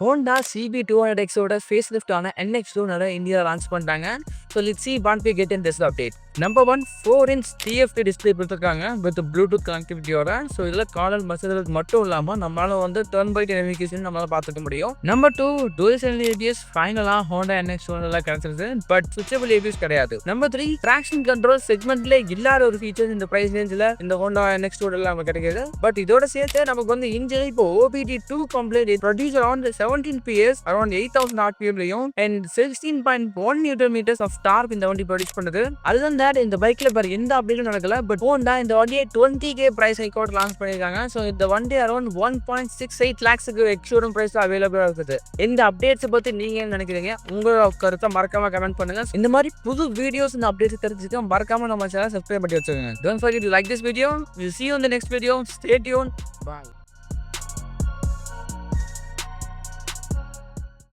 Honda CB200X ஓட face லிஃப்டான NX2 India launch பண்ணிட்டாங்க. So let's see what we get in this update. Number 1 4-inch TFT display கொடுத்துருக்காங்க with Bluetooth கனெக்டிவிட்டியோட. So இதில் collar message மட்டும் இல்லாமல் நம்மளால வந்து டர்ன் பை டர்ன் நேவிகேஷன் நம்மளால பார்த்துக்க முடியும். நம்பர் 2 dual channel ABS ஃபைனலாக Honda NX2 கிடைச்சிருது. பட் சுவிச்சபிள் ABS கிடையாது. நம்பர் 3 ட்ராக்ஷன் கண்ட்ரோல் செக்மெண்ட்ல இல்லாத ஒரு ஃபீச்சர்ஸ் இந்த பிரைஸ் ரேஞ்சில் இந்த Honda NX2 நமக்கு கிடைக்குது. பட் இதோட சேர்த்து நமக்கு வந்து இன்ஜின் இப்போ OBD2 complete produce around 17 PS around 8000 RPM and 16.1 Nm of torque இந்த வண்டி ப்ரொடியூஸ் பண்ணுது. அதுதான் இந்த பைக்ல பாரு எந்த அப்டேட்டும் நடக்கல. பட் Honda இந்த வண்டியை 20K பிரைஸ் ஹைக்கோட் லான்ச் பண்ணிருக்காங்க. ஸோ இந்த வண்டி அரௌண்ட் 1.68 lakhsக்கு எக்ஸ்ஷோரூம் பிரைஸ் அவைலபிளா இருக்குது. இந்த அப்டேட்ஸ் பத்தி நீங்க என்ன நினைக்கிறீங்க? உங்களோட கருத்தை மறக்காம கமெண்ட் பண்ணுங்க. இந்த மாதிரி புது வீடியோஸ் இந்த அப்டேட்ஸ் தெரிஞ்சுக்க மறக்காம நம்ம சேனல் சப்ஸ்கிரைப் பண்ணி வச்சுக்கோங்க. Don't forget to like this video. We'll see you in the next video. Stay tuned. Bye.